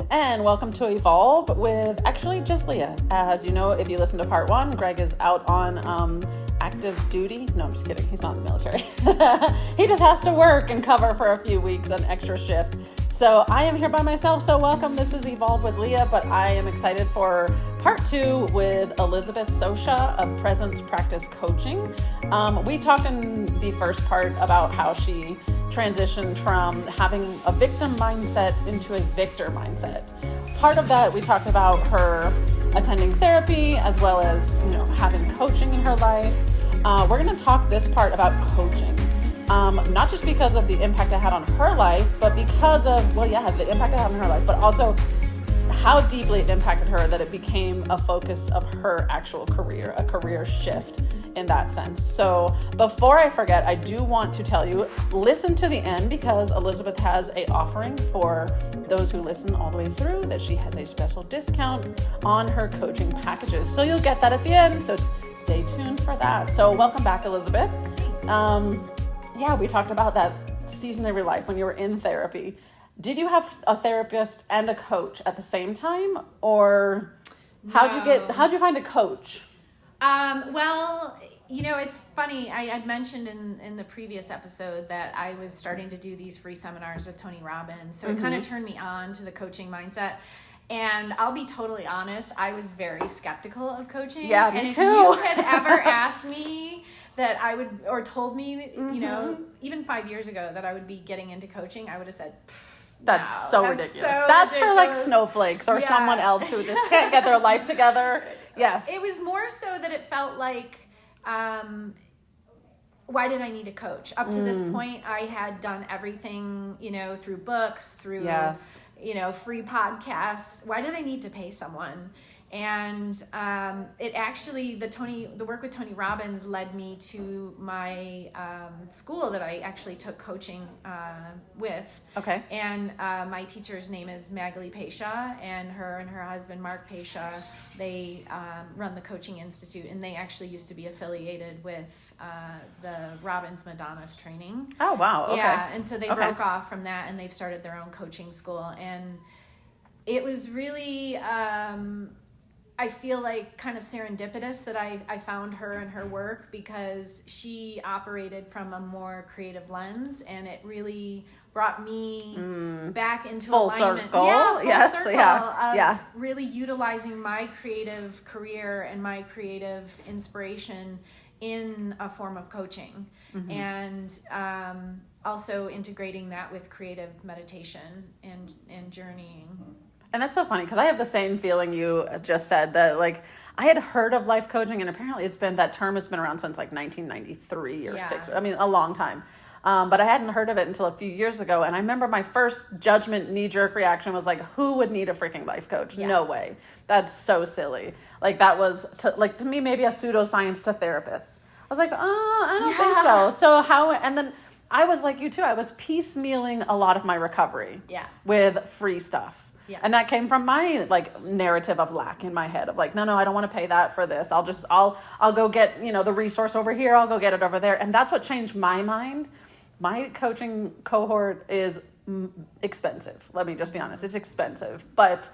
And welcome to Evolve with actually just Leah. As you know, if you listen to part one, Greg is out on active duty. No, I'm just kidding. He's not in the military. He just has to work and cover for a few weeks an extra shift. So I am here by myself. So welcome. This is Evolve with Leah, but I am excited for part two with Elizabeth Soscia of Presence Practice Coaching. We talked in the first part about how she transitioned from having a victim mindset into a victor mindset. Part of that, we talked about her attending therapy as well as, having coaching in her life. We're going to talk this part about coaching. Not just because of the impact it had on her life, but because of, the impact it had on her life, but also how deeply it impacted her that it became a focus of her actual career, a career shift in that sense. So before I forget, I do want to tell you, listen to the end because Elizabeth has a offering for those who listen all the way through, that she has a special discount on her coaching packages. So you'll get that at the end. So stay tuned for that. So welcome back, Elizabeth. We talked about that season of your life when you were in therapy. Did you have a therapist and a coach at the same time, or how'd you find a coach? It's funny. I had mentioned in the previous episode that I was starting to do these free seminars with Tony Robbins. So it kind of turned me on to the coaching mindset. And I'll be totally honest, I was very skeptical of coaching. Yeah, me and too. If you had ever asked me that I would, or told me, even 5 years ago that I would be getting into coaching, I would have said, that's ridiculous. That's for like snowflakes or someone else who just can't get their life together. Yes. It was more so that it felt like, why did I need a coach? Up to this point, I had done everything, through books, through, free podcasts. Why did I need to pay someone? And it actually, the work with Tony Robbins led me to my school that I actually took coaching with. Okay. And my teacher's name is Magali Pesha, and her husband Mark Pesha, they run the Coaching Institute, and they actually used to be affiliated with the Robbins Madonna's training. Oh, wow. Okay. Yeah, and so they broke off from that, and they've started their own coaching school. And it was really... I feel like kind of serendipitous that I found her and her work, because she operated from a more creative lens, and it really brought me back into full alignment. Circle. Yeah, full circle of really utilizing my creative career and my creative inspiration in a form of coaching, and also integrating that with creative meditation and journeying. And that's so funny because I have the same feeling you just said, that like I had heard of life coaching, and apparently that term has been around since like 1993 or six. I mean, a long time. But I hadn't heard of it until a few years ago. And I remember my first judgment knee-jerk reaction was like, who would need a freaking life coach? Yeah. No way. That's so silly. Like that was to me, maybe a pseudoscience to therapists. I was like, I don't think so. So how, and then I was like you too. I was piecemealing a lot of my recovery with free stuff. Yeah. And that came from my narrative of lack in my head of like, no, I don't want to pay that for this. I'll go get, the resource over here. I'll go get it over there. And that's what changed my mind. My coaching cohort is expensive. Let me just be honest. It's expensive, but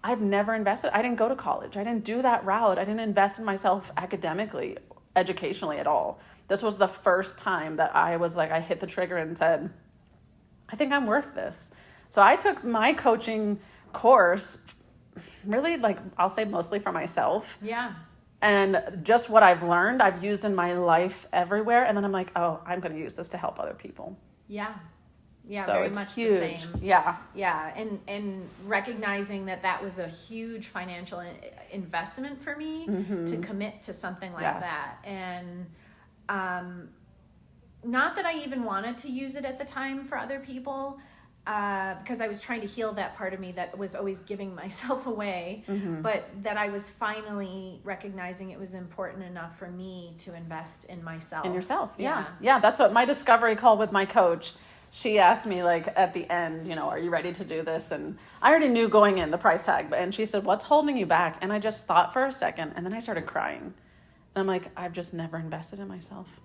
I've never invested. I didn't go to college. I didn't do that route. I didn't invest in myself academically, educationally at all. This was the first time that I was like, I hit the trigger and said, I think I'm worth this. So I took my coaching course really I'll say mostly for myself. Yeah. And just what I've learned, I've used in my life everywhere. And then I'm like, I'm going to use this to help other people. Yeah. Yeah, so very it's much huge. The same. Yeah. Yeah, and recognizing that was a huge financial investment for me to commit to something like that. And not that I even wanted to use it at the time for other people, because I was trying to heal that part of me that was always giving myself away, but that I was finally recognizing it was important enough for me to invest in myself. In yourself, yeah. Yeah, that's what my discovery call with my coach. She asked me at the end, are you ready to do this? And I already knew going in the price tag, and she said, what's holding you back? And I just thought for a second, and then I started crying. And I'm like, I've just never invested in myself.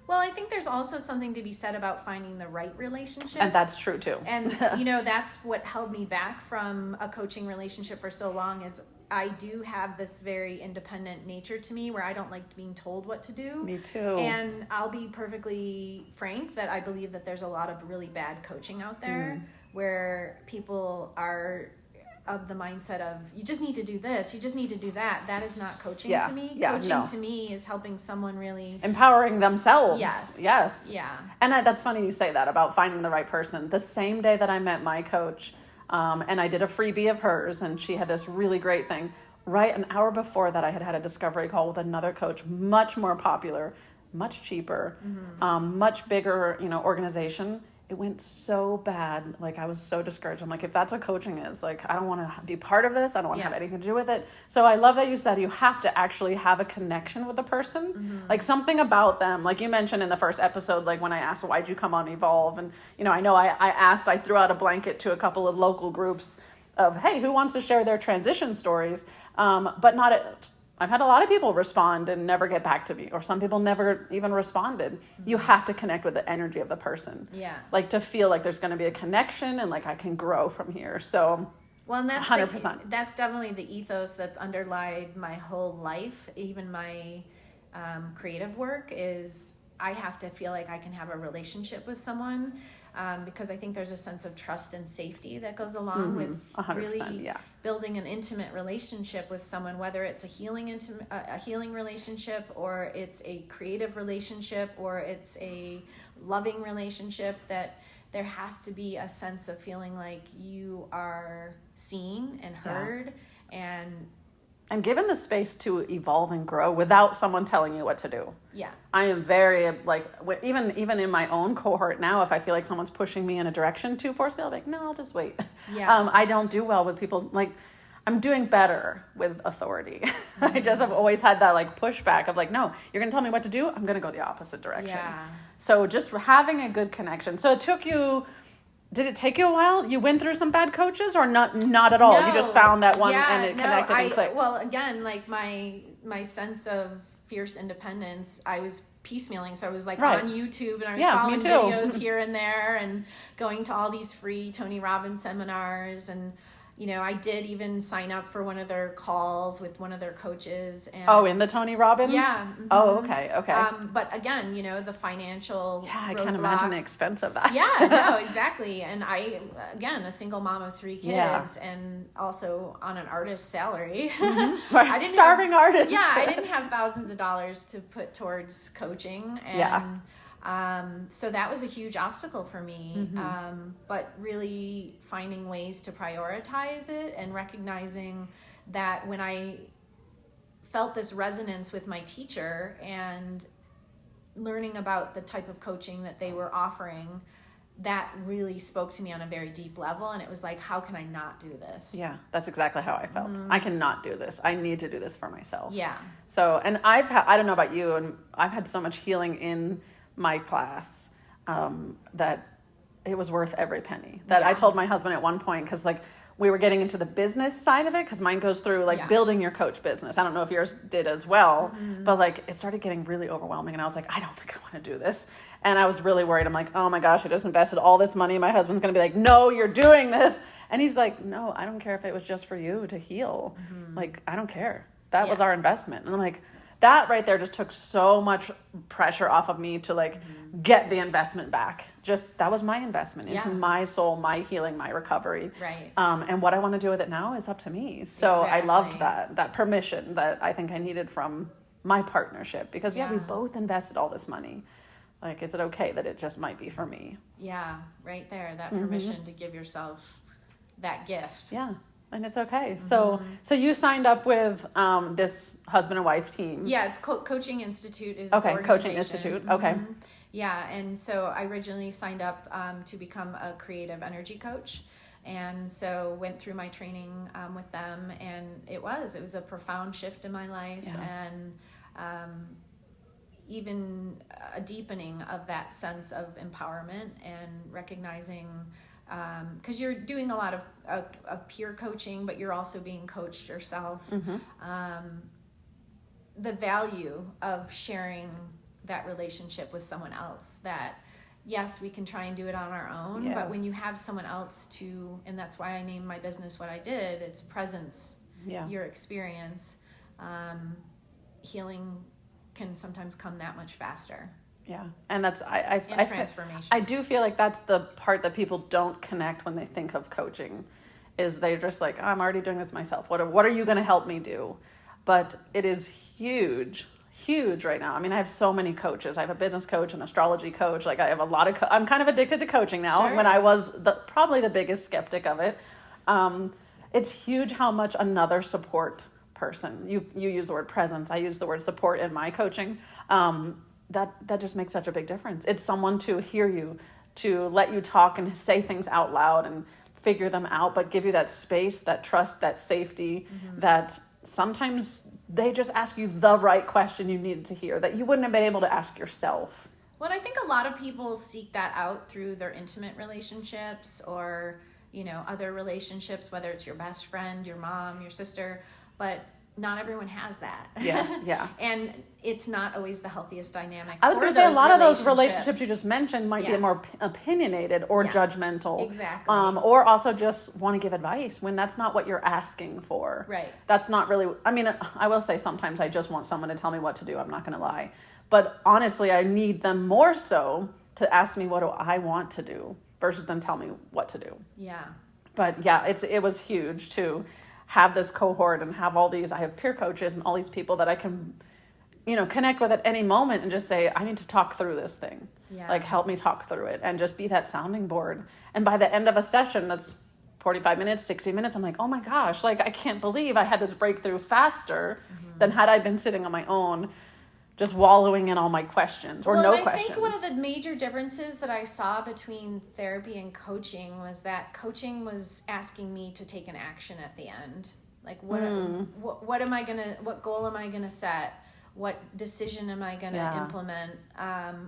Well, I think there's also something to be said about finding the right relationship. And that's true too. And, that's what held me back from a coaching relationship for so long is I do have this very independent nature to me where I don't like being told what to do. Me too. And I'll be perfectly frank that I believe that there's a lot of really bad coaching out there where people are of the mindset of you just need to do this, you just need to do that. That is not coaching to me. Coaching to me is helping someone really empowering themselves. Yes. Yeah. And that's funny you say that about finding the right person. The same day that I met my coach, and I did a freebie of hers, and she had this really great thing. Right an hour before that, I had a discovery call with another coach, much more popular, much cheaper, much bigger, organization. It went so bad. Like, I was so discouraged. I'm like, if that's what coaching is, like, I don't want to be part of this. I don't want to have anything to do with it. So I love that you said you have to actually have a connection with the person, like something about them. Like you mentioned in the first episode, like when I asked, why'd you come on Evolve? And, I threw out a blanket to a couple of local groups of, hey, who wants to share their transition stories? But I've had a lot of people respond and never get back to me, or some people never even responded. You have to connect with the energy of the person. Yeah. Like to feel like there's going to be a connection and like I can grow from here. So well, and that's 100%. That's definitely the ethos that's underlied my whole life. Even my creative work is I have to feel like I can have a relationship with someone. Because I think there's a sense of trust and safety that goes along with really building an intimate relationship with someone, whether it's a healing relationship, or it's a creative relationship, or it's a loving relationship, that there has to be a sense of feeling like you are seen and heard and given the space to evolve and grow without someone telling you what to do. Yeah. I am very, like, even in my own cohort now, if I feel like someone's pushing me in a direction too forcefully, I'll be like, no, I'll just wait. Yeah. I don't do well with people, like, I'm doing better with authority. I just have always had that, like, pushback of, like, no, you're going to tell me what to do? I'm going to go the opposite direction. Yeah. So just having a good connection. So it took you... Did it take you a while? You went through some bad coaches, or not at all? No. You just found that one and it connected and clicked? Well, again, like my sense of fierce independence, I was piecemealing. So I was like on YouTube and I was following videos here and there and going to all these free Tony Robbins seminars. And, I did even sign up for one of their calls with one of their coaches. And, in the Tony Robbins? Yeah. Mm-hmm. Oh, okay. But again, the financial I can't imagine the expense of that. Yeah, no, exactly. And I, again, a single mom of 3 kids and also on an artist's salary. Mm-hmm. Right. Starving artist. Yeah, I didn't have thousands of dollars to put towards coaching. And so that was a huge obstacle for me. But really finding ways to prioritize it and recognizing that when I felt this resonance with my teacher and learning about the type of coaching that they were offering, that really spoke to me on a very deep level. And it was like, how can I not do this? Yeah, that's exactly how I felt. I cannot do this. I need to do this for myself. Yeah. So, and I don't know about you, and I've had so much healing in my class that it was worth every penny. That I told my husband at one point, because like we were getting into the business side of it, because mine goes through like building your coach business. I don't know if yours did as well, but like it started getting really overwhelming, and I was like, I don't think I want to do this. And I was really worried. I'm like, oh my gosh, I just invested all this money. My husband's going to be like, no, you're doing this. And he's like, no, I don't care if it was just for you to heal. Like, I don't care. That was our investment. And I'm like, that right there just took so much pressure off of me to like get the investment back. Just that was my investment into my soul, my healing, my recovery. Right. And what I want to do with it now is up to me. So I loved that permission that I think I needed from my partnership, because we both invested all this money. Like, is it okay that it just might be for me? Yeah, right there. That permission to give yourself that gift. Yeah. And it's okay. So you signed up with this husband and wife team. Yeah, it's Coaching Institute is okay. Coaching Institute. Okay. Yeah, and so I originally signed up to become a creative energy coach, and so went through my training with them, and it was a profound shift in my life, and even a deepening of that sense of empowerment and recognizing. Because you're doing a lot of peer coaching, but you're also being coached yourself. The value of sharing that relationship with someone else, that yes, we can try and do it on our own, Yes. but when you have someone else to, and that's why I named my business what I did, it's presence, your experience, healing can sometimes come that much faster. Yeah. And that's, I transformation. I do feel like that's the part that people don't connect when they think of coaching, is they're just like, oh, I'm already doing this myself. What are you going to help me do? But it is huge right now. I mean, I have so many coaches. I have a business coach, an astrology coach. Like I have a lot of, I'm kind of addicted to coaching now. Sure. When I was probably the biggest skeptic of it. It's huge how much another support person, you use the word presence, I use the word support in my coaching. That just makes such a big difference. It's someone to hear you, to let you talk and say things out loud and figure them out, but give you that space, that trust, that safety, that sometimes they just ask you the right question you needed to hear that you wouldn't have been able to ask yourself. Well, I think a lot of people seek that out through their intimate relationships or, other relationships, whether it's your best friend, your mom, your sister, but not everyone has that. Yeah. And it's not always the healthiest dynamic. I was going to say a lot of those relationships you just mentioned might be more opinionated or judgmental. Exactly. Or also just want to give advice when that's not what you're asking for. Right. That's not really, I mean, I will say sometimes I just want someone to tell me what to do. I'm not going to lie. But honestly, I need them more so to ask me what do I want to do versus them tell me what to do. Yeah. But yeah, it was huge to have this cohort and have all these, I have peer coaches and all these people that I can, connect with at any moment and just say, I need to talk through this thing. Yeah. Like help me talk through it and just be that sounding board. And by the end of a session, that's 45 minutes, 60 minutes, I'm like, oh my gosh, like I can't believe I had this breakthrough faster than had I been sitting on my own, just wallowing in all my questions or no questions. I think one of the major differences that I saw between therapy and coaching was that coaching was asking me to take an action at the end. Like what goal am I gonna set? What decision am I gonna implement?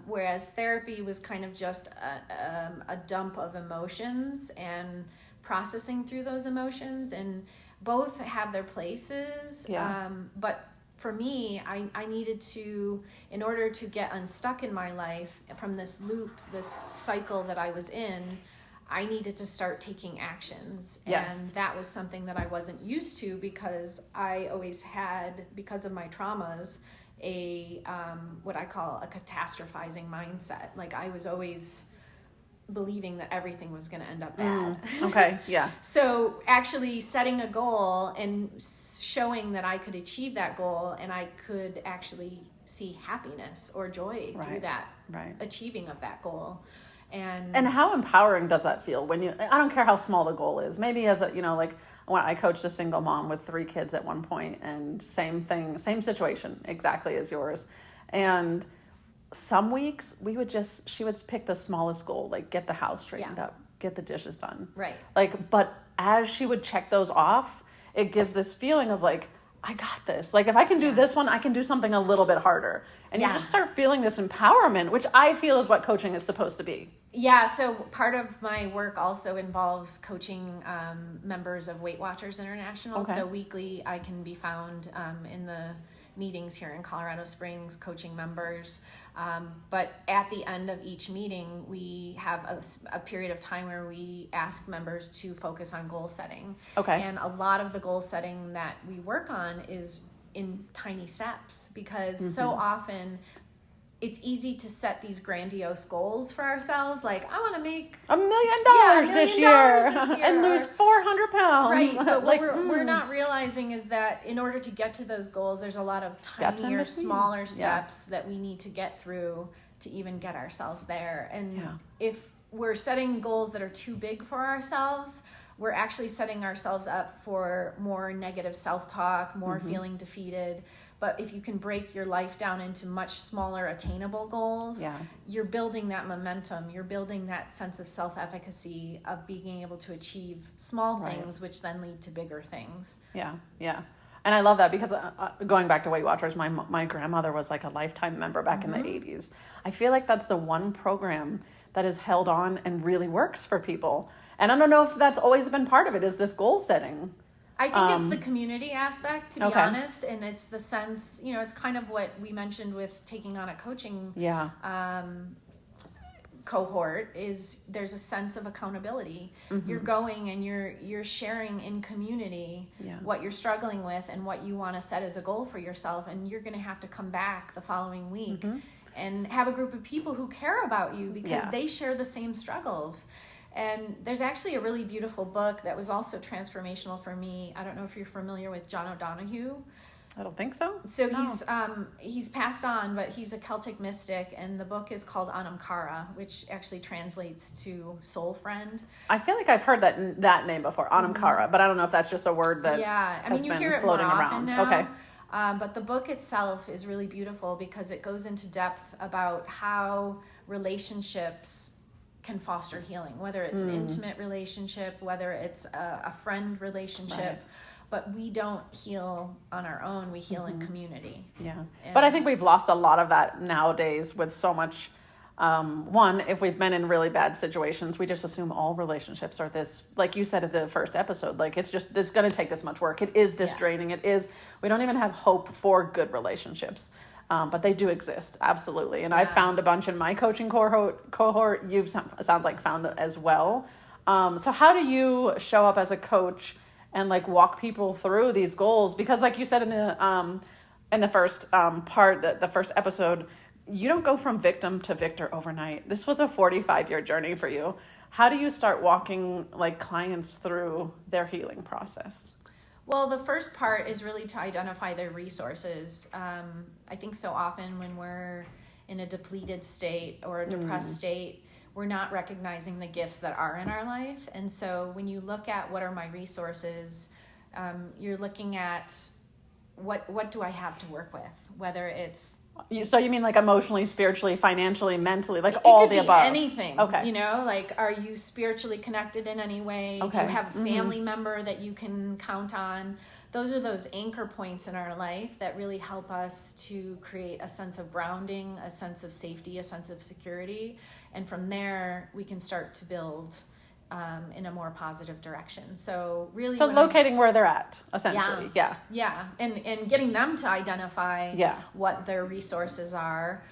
Whereas therapy was kind of just a dump of emotions and processing through those emotions, and both have their places. But for me, I needed to, in order to get unstuck in my life from this loop, this cycle that I was in, I needed to start taking actions. Yes. And that was something that I wasn't used to because I always had, because of my traumas, a what I call a catastrophizing mindset. Like I was always believing that everything was going to end up bad. Okay, yeah. So actually setting a goal and showing that I could achieve that goal and I could actually see happiness or joy through that achieving of that goal. And how empowering does that feel when I don't care how small the goal is. Maybe as a, like when I coached a single mom with 3 kids at one point, and same thing, same situation exactly as yours. And some weeks she would pick the smallest goal, like get the house straightened up, get the dishes done. Right. Like, but as she would check those off, it gives this feeling of like, I got this. Like if I can do this one, I can do something a little bit harder. And you just start feeling this empowerment, which I feel is what coaching is supposed to be. Yeah, so part of my work also involves coaching members of Weight Watchers International. Okay. So weekly I can be found in the meetings here in Colorado Springs, coaching members. But at the end of each meeting, we have a period of time where we ask members to focus on goal setting. Okay. And a lot of the goal setting that we work on is in tiny steps because so often it's easy to set these grandiose goals for ourselves. Like, I want to make $1 million this year and lose 400 pounds. Right, but what we're not realizing is that in order to get to those goals, there's a lot of tinier, smaller steps that we need to get through to even get ourselves there. And if we're setting goals that are too big for ourselves, we're actually setting ourselves up for more negative self-talk, more feeling defeated. But if you can break your life down into much smaller attainable goals, you're building that momentum. You're building that sense of self-efficacy of being able to achieve small things, which then lead to bigger things. Yeah. And I love that because going back to Weight Watchers, my grandmother was like a lifetime member back in the 80s. I feel like that's the one program that is held on and really works for people. And I don't know if that's always been part of it, is this goal setting. I think it's the community aspect, to be honest, and it's the sense, it's kind of what we mentioned with taking on a coaching cohort, is there's a sense of accountability. You're going and you're sharing in community what you're struggling with and what you want to set as a goal for yourself, and you're going to have to come back the following week and have a group of people who care about you because they share the same struggles. And there's actually a really beautiful book that was also transformational for me. I don't know if you're familiar with John O'Donohue. I don't think so. So he's passed on, but he's a Celtic mystic, and the book is called Anam Cara, which actually translates to soul friend. I feel like I've heard that name before, Anam Cara, but I don't know if that's just a word that you hear it more often now. Okay. But the book itself is really beautiful because it goes into depth about how relationships can foster healing, whether it's an intimate relationship, whether it's a friend relationship, but we don't heal on our own, we heal in community. But I think we've lost a lot of that nowadays with so much, if we've been in really bad situations, we just assume all relationships are this, like you said at the first episode, like it's going to take this much work. It is this draining. We don't even have hope for good relationships. But they do exist, absolutely. And I've found a bunch in my coaching cohort. You've sound like found it as well. So how do you show up as a coach and like walk people through these goals? Because like you said in the first the first episode, you don't go from victim to victor overnight. This was a 45-year journey for you. How do you start walking like clients through their healing process? Well, the first part is really to identify their resources. I think so often when we're in a depleted state or a depressed state, we're not recognizing the gifts that are in our life. And so when you look at what are my resources, you're looking at what do I have to work with, whether it's... So you mean like emotionally, spiritually, financially, mentally, like all the above? Anything. Okay. Like are you spiritually connected in any way? Okay. Do you have a family member that you can count on? Those are those anchor points in our life that really help us to create a sense of grounding, a sense of safety, a sense of security. And from there, we can start to build in a more positive direction. So really... So locating where they're at, essentially. Yeah. And getting them to identify what their resources are,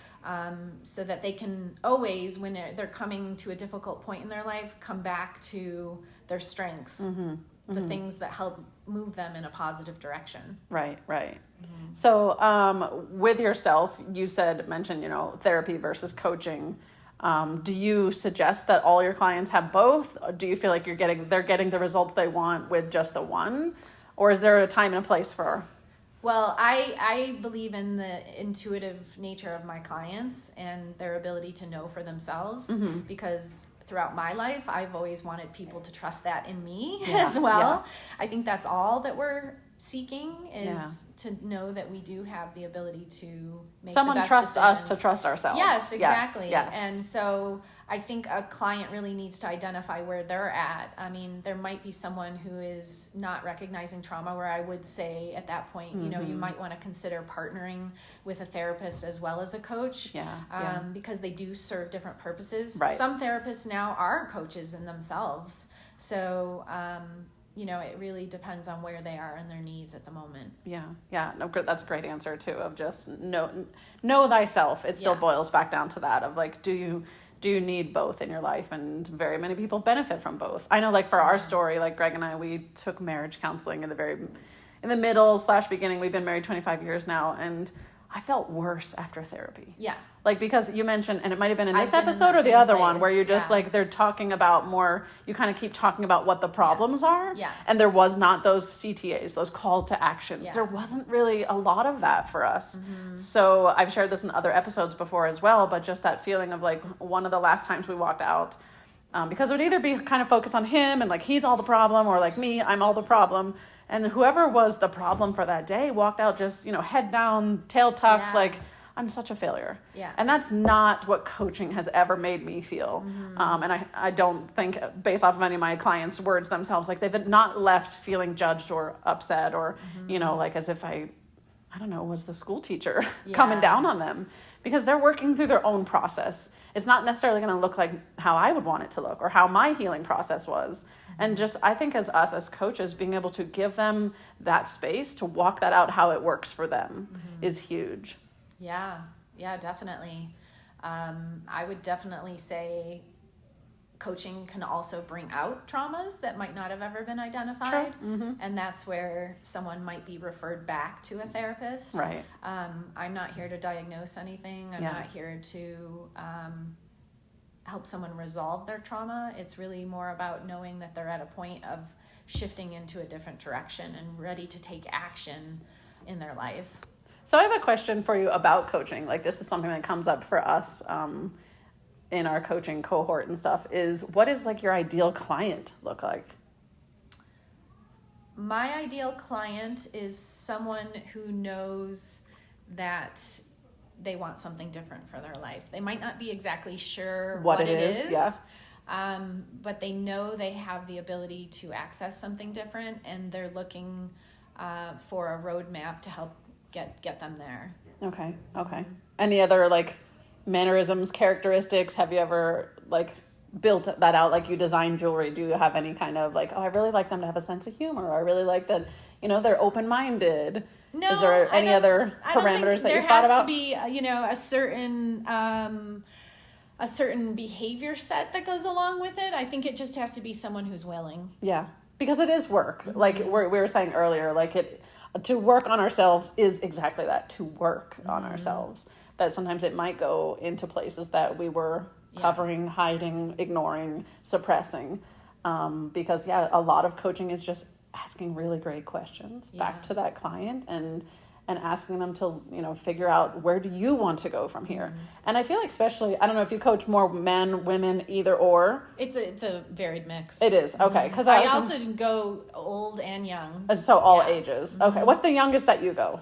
so that they can always, when they're coming to a difficult point in their life, come back to their strengths, the things that help move them in a positive direction. Right. So with yourself, you mentioned, therapy versus coaching. Do you suggest that all your clients have both? Do you feel like they're getting the results they want with just the one? Or is there a time and a place for... Well, I believe in the intuitive nature of my clients and their ability to know for themselves, because throughout my life, I've always wanted people to trust that in me as well. I think that's all that we're seeking is to know that we do have the ability to make someone the best trusts decisions. Us to trust ourselves. Yes, exactly. Yes. And so I think a client really needs to identify where they're at. I mean, there might be someone who is not recognizing trauma, where I would say at that point, you might want to consider partnering with a therapist as well as a coach, because they do serve different purposes. Right. Some therapists now are coaches in themselves. So, it really depends on where they are and their needs at the moment. Yeah. No, that's a great answer too, of just know thyself. It still boils back down to that of like, do you need both in your life? And very many people benefit from both. I know, like for our story, like Greg and I, we took marriage counseling in the middle/beginning. We've been married 25 years now, and I felt worse after therapy. Yeah. Like, because you mentioned, and it might have been in this episode or the other one, where you're just like, they're talking about more, you kind of keep talking about what the problems are. Yes. And there was not those CTAs, those call to actions. Yeah. There wasn't really a lot of that for us. So I've shared this in other episodes before as well, but just that feeling of like one of the last times we walked out, because it would either be kind of focused on him and like he's all the problem, or like me, I'm all the problem. And whoever was the problem for that day walked out just, head down, tail tucked, like, I'm such a failure. Yeah. And that's not what coaching has ever made me feel. And I don't think, based off of any of my clients' words themselves, like they've not left feeling judged or upset or, like as if I don't know, was the school teacher coming down on them. because they're working through their own process. It's not necessarily going to look like how I would want it to look or how my healing process was. And just, I think as us as coaches, being able to give them that space to walk that out how it works for them is huge. Yeah, definitely. I would definitely say coaching can also bring out traumas that might not have ever been identified. And that's where someone might be referred back to a therapist. Right. I'm not here to diagnose anything. I'm not here to help someone resolve their trauma. It's really more about knowing that they're at a point of shifting into a different direction and ready to take action in their lives. So I have a question for you about coaching. Like, this is something that comes up for us in our coaching cohort and stuff, is what is like your ideal client look like? My ideal client is someone who knows that they want something different for their life. They might not be exactly sure what it is. But they know they have the ability to access something different, and they're looking for a roadmap to help get them there. Okay. Any other like mannerisms, characteristics? Have you ever like built that out? Like, you design jewelry. Do you have any kind of like, oh, I really like them to have a sense of humor, or I really like that, they're open-minded? No. Is there any other parameters that you thought about? There has to be, a certain behavior set that goes along with it. I think it just has to be someone who's willing. Yeah, because it is work. Like we were saying earlier, like to work on ourselves is exactly that, to work on ourselves. That sometimes it might go into places that we were covering, hiding, ignoring, suppressing. Because a lot of coaching is just asking really great questions back to that client and asking them to, figure out, where do you want to go from here? And I feel like, especially, I don't know if you coach more men, women, either or. It's a varied mix. It is. Okay. Because I also go old and young. So all ages. Okay. What's the youngest that you go?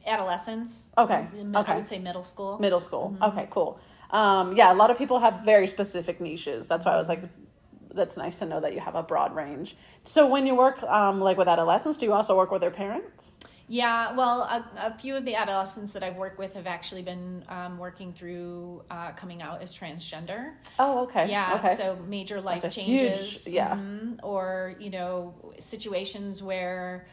Adolescents. Okay. I would say middle school. Okay, cool. A lot of people have very specific niches. That's why I was like, that's nice to know that you have a broad range. So when you work like with adolescents, do you also work with their parents? Yeah, well, a few of the adolescents that I've worked with have actually been working through coming out as transgender. Oh, okay. Yeah, okay. So major life changes. Huge, or, situations where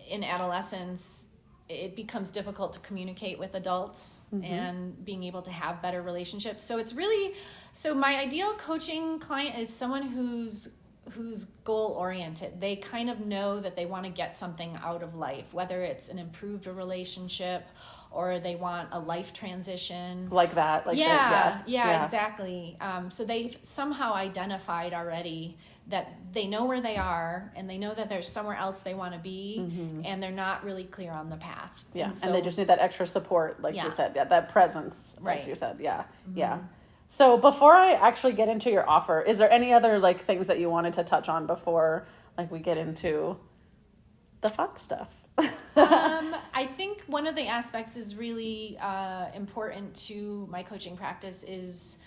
in adolescence, it becomes difficult to communicate with adults and being able to have better relationships. So it's really, my ideal coaching client is someone who's goal oriented. They kind of know that they want to get something out of life, whether it's an improved relationship or they want a life transition. Like that. Exactly. So they've somehow identified already that they know where they are and they know that there's somewhere else they want to be and they're not really clear on the path. Yeah. And they just need that extra support, like you said, that presence, as you said. Yeah. Yeah. So before I actually get into your offer, is there any other like things that you wanted to touch on before like we get into the fun stuff? I think one of the aspects is really important to my coaching practice is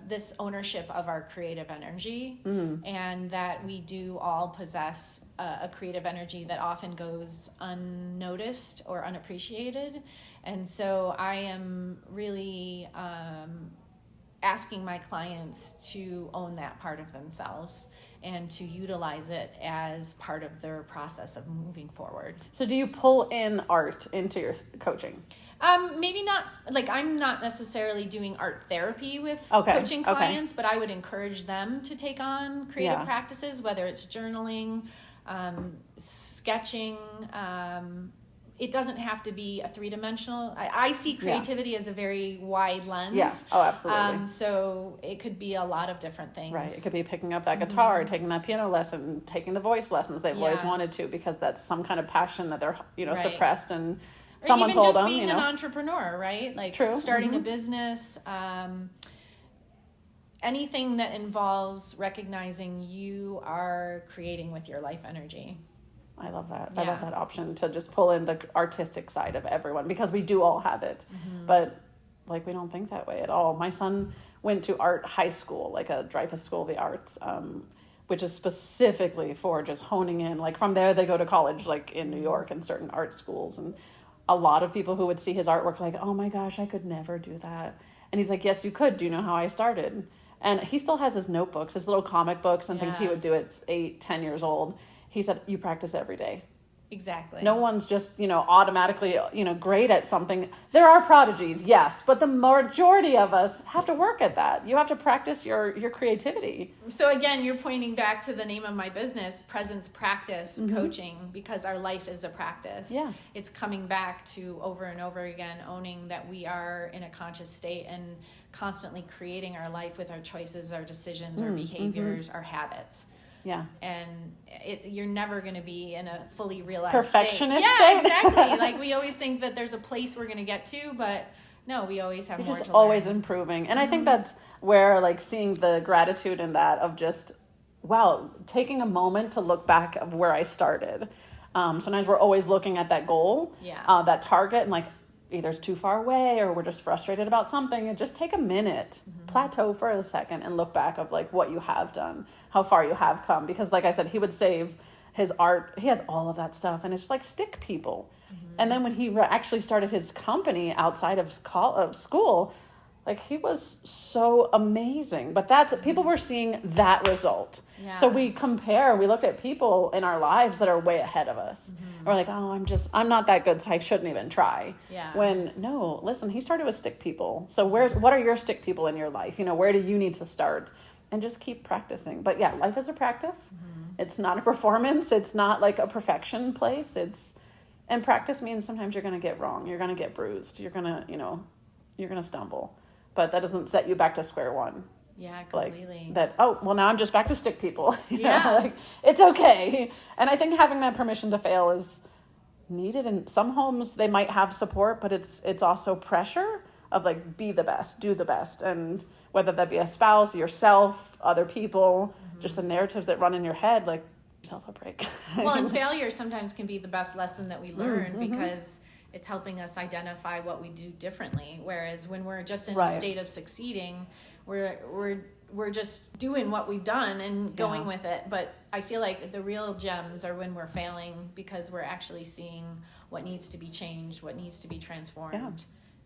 this ownership of our creative energy, and that we do all possess a creative energy that often goes unnoticed or unappreciated. And so I am really asking my clients to own that part of themselves and to utilize it as part of their process of moving forward. So do you pull in art into your coaching? Maybe not, like I'm not necessarily doing art therapy with coaching clients, but I would encourage them to take on creative practices, whether it's journaling, sketching. It doesn't have to be a three-dimensional. I see creativity as a very wide lens. Yeah. Oh, absolutely. So it could be a lot of different things. Right. It could be picking up that guitar, taking that piano lesson, taking the voice lessons they've always wanted to, because that's some kind of passion that they're, suppressed, and someone told them, being an entrepreneur, right? Like starting a business, anything that involves recognizing you are creating with your life energy. I love that. Yeah. I love that option to just pull in the artistic side of everyone, because we do all have it, but like we don't think that way at all. My son went to art high school, like a Dreyfus School of the Arts, which is specifically for just honing in. Like from there, they go to college, like in New York and certain art schools, and a lot of people who would see his artwork like, oh my gosh, I could never do that. And he's like, yes, you could. Do you know how I started? And he still has his notebooks, his little comic books and things he would do at 8, 10 years old. He said, you practice every day. Exactly. No one's just, automatically, great at something. There are prodigies, yes, but the majority of us have to work at that. You have to practice your creativity. So again, you're pointing back to the name of my business, Presence Practice Coaching, because our life is a practice. Yeah. It's coming back to over and over again, owning that we are in a conscious state and constantly creating our life with our choices, our decisions, our behaviors, our habits. Yeah. And you're never going to be in a fully realized perfectionist state. state. Yeah, exactly. Like we always think that there's a place we're going to get to, but no, we always have You're more just to always learn. improving. And I think that's where like seeing the gratitude in that of just, wow, taking a moment to look back of where I started. Sometimes we're always looking at that goal, that target, and like either it's too far away or we're just frustrated about something, and just take a minute, plateau for a second and look back of like what you have done, how far you have come. Because like I said, he would save his art. He has all of that stuff, and it's just like stick people. And then when he actually started his company outside of school, like he was so amazing. But that's people were seeing that result. Yeah. So we compare, we looked at people in our lives that are way ahead of us. We're like, oh, I'm not that good, so I shouldn't even try. Yeah. When no, listen, he started with stick people. So what are your stick people in your life? Where do you need to start? And just keep practicing. But yeah, life is a practice. It's not a performance. It's not like a perfection place. And practice means sometimes you're going to get wrong. You're going to get bruised. You're going to, you're going to stumble. But that doesn't set you back to square one. Yeah, completely. Like now I'm just back to stick people. Yeah. Like it's okay. And I think having that permission to fail is needed. In some homes, they might have support, but it's also pressure of like, be the best, do the best. And whether that be a spouse, yourself, other people, just the narratives that run in your head, like yourself a break. Well, and failure sometimes can be the best lesson that we learn because it's helping us identify what we do differently. Whereas when we're just in a state of succeeding, we're just doing what we've done and going with it. But I feel like the real gems are when we're failing, because we're actually seeing what needs to be changed, what needs to be transformed.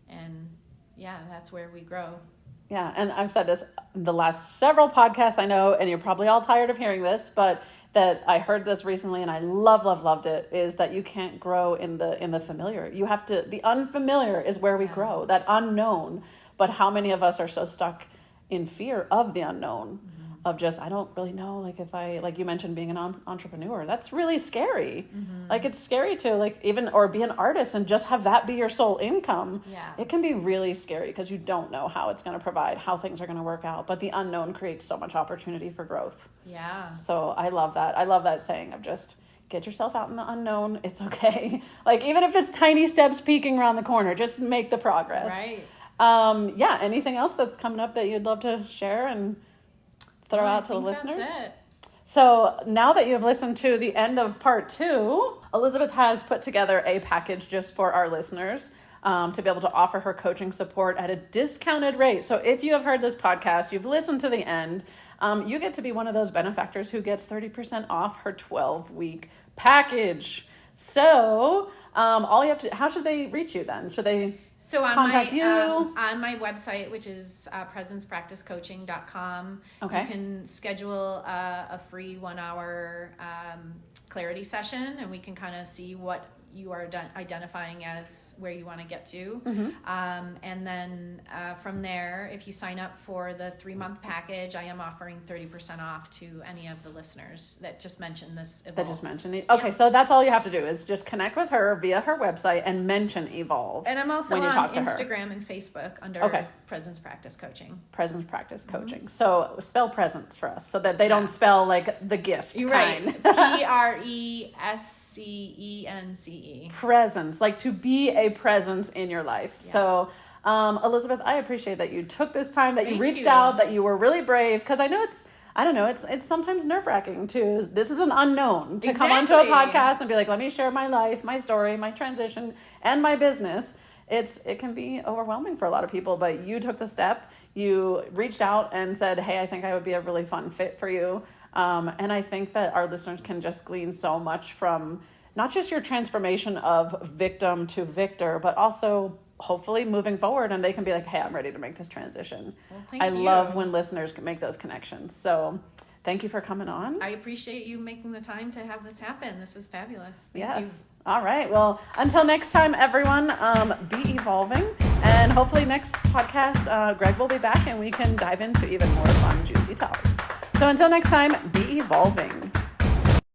And that's where we grow. Yeah, and I've said this the last several podcasts, I know, and you're probably all tired of hearing this, but that I heard this recently and I loved it, is that you can't grow in the familiar. You have to, the unfamiliar is where we grow, that unknown. But how many of us are so stuck in fear of the unknown, of just, I don't really know, like if like you mentioned being an entrepreneur, that's really scary. Like it's scary to or be an artist and just have that be your sole income. Yeah. It can be really scary because you don't know how it's going to provide, how things are going to work out, but the unknown creates so much opportunity for growth. Yeah. So I love that saying of just get yourself out in the unknown. It's okay. Like even if it's tiny steps peeking around the corner, just make the progress. Right. Anything else that's coming up that you'd love to share and throw out to the listeners? That's it. So now that you've listened to the end of part 2, Elizabeth has put together a package just for our listeners to be able to offer her coaching support at a discounted rate. So if you have heard this podcast, you've listened to the end, you get to be one of those benefactors who gets 30% off her 12-week package. So all you have to, how should they reach you then? Should they contact you? On my website, which is presencepracticecoaching.com, you can schedule a free 1-hour clarity session, and we can kind of see what you are identifying as where you want to get to. And then from there, if you sign up for the 3-month package, I am offering 30% off to any of the listeners that just mentioned this Evolve. That just mentioned it. Okay, so that's all you have to do is just connect with her via her website and mention Evolve. And I'm also on Instagram and Facebook under Presence Practice Coaching. Presence Practice Coaching. So spell presence for us so that they don't spell like the gift kind. Presence. Presence, like to be a presence in your life. Yeah. So Elizabeth, I appreciate that you took this time, that you reached out, that you were really brave, because I know it's sometimes nerve-wracking to, this is an unknown, to come onto a podcast and be like, let me share my life, my story, my transition, and my business. It can be overwhelming for a lot of people, but you took the step, you reached out and said, hey, I think I would be a really fun fit for you. And I think that our listeners can just glean so much from not just your transformation of victim to victor, but also hopefully moving forward, and they can be like, hey, I'm ready to make this transition. Well, I love when listeners can make those connections. So thank you for coming on. I appreciate you making the time to have this happen. This was fabulous. Thank you. All right. Well, until next time, everyone, be evolving. And hopefully next podcast, Greg will be back and we can dive into even more fun, juicy topics. So until next time, be evolving.